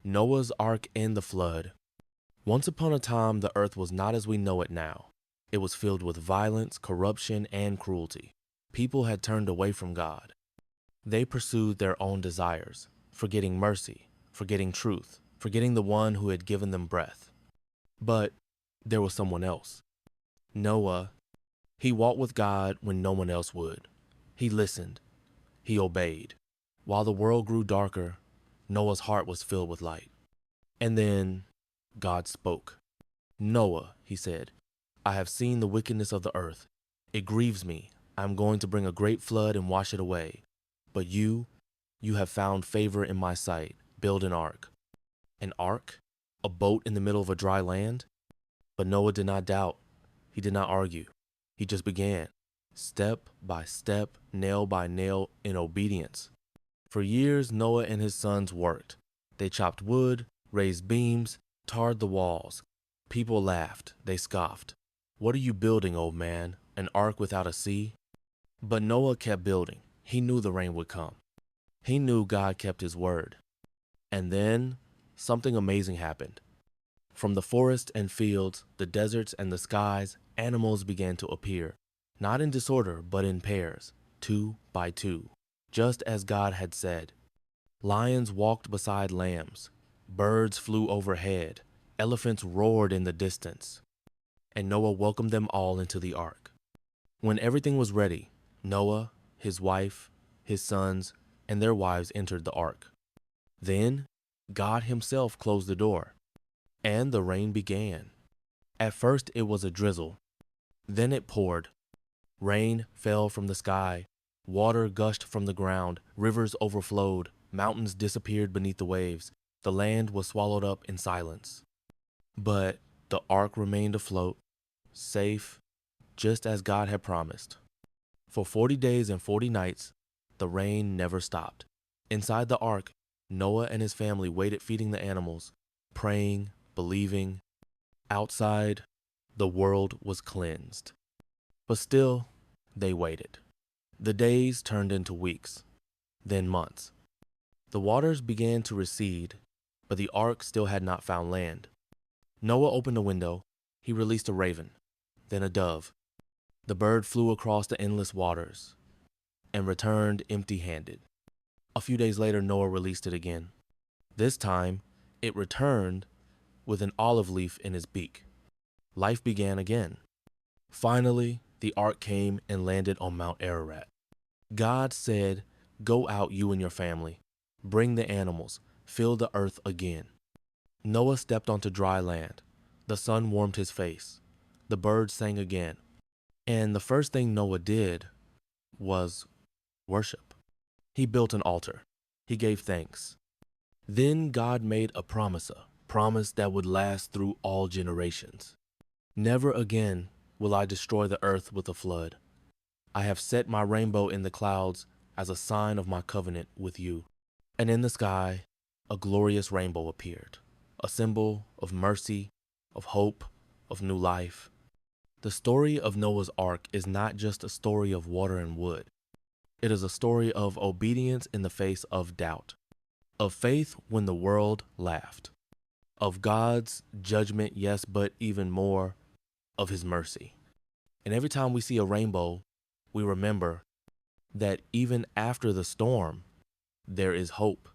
Noah's Ark and the Flood. Once upon a time, the earth was not as we know it now. It was filled with violence, corruption, and cruelty. People had turned away from God. They pursued their own desires, forgetting mercy, forgetting truth, forgetting the one who had given them breath. But there was someone else. Noah. He walked with God when no one else would. He listened. He obeyed. While the world grew darker, Noah's heart was filled with light. And then God spoke. "Noah," he said, "I have seen the wickedness of the earth. It grieves me. I am going to bring a great flood and wash it away. But you have found favor in my sight. Build an ark." An ark? A boat in the middle of a dry land? But Noah did not doubt. He did not argue. He just began, step by step, nail by nail, in obedience. For years, Noah and his sons worked. They chopped wood, raised beams, tarred the walls. People laughed. They scoffed. "What are you building, old man? An ark without a sea?" But Noah kept building. He knew the rain would come. He knew God kept his word. And then something amazing happened. From the forest and fields, the deserts and the skies, animals began to appear, not in disorder, but in pairs, 2 by 2, just as God had said. Lions walked beside lambs. Birds flew overhead. Elephants roared in the distance. And Noah welcomed them all into the ark. When everything was ready, Noah, his wife, his sons, and their wives entered the ark. Then God himself closed the door, and the rain began. At first it was a drizzle. Then it poured. Rain fell from the sky. Water gushed from the ground. Rivers overflowed. Mountains disappeared beneath the waves. The land was swallowed up in silence. But the ark remained afloat, safe, just as God had promised. For 40 days and 40 nights, the rain never stopped. Inside the ark, Noah and his family waited, feeding the animals, praying, believing. Outside, the world was cleansed. But still, they waited. The days turned into weeks, then months. The waters began to recede, but the ark still had not found land. Noah opened a window. He released a raven, then a dove. The bird flew across the endless waters and returned empty-handed. A few days later, Noah released it again. This time, it returned with an olive leaf in its beak. Life began again. Finally, the ark came and landed on Mount Ararat. God said, "Go out, you and your family. Bring the animals. Fill the earth again." Noah stepped onto dry land. The sun warmed his face. The birds sang again. And the first thing Noah did was worship. He built an altar. He gave thanks. Then God made a promise that would last through all generations. "Never again will I destroy the earth with a flood. I have set my rainbow in the clouds as a sign of my covenant with you." And in the sky, a glorious rainbow appeared, a symbol of mercy, of hope, of new life. The story of Noah's Ark is not just a story of water and wood. It is a story of obedience in the face of doubt, of faith when the world laughed, of God's judgment, yes, but even more, of his mercy. And every time we see a rainbow, we remember that even after the storm, there is hope.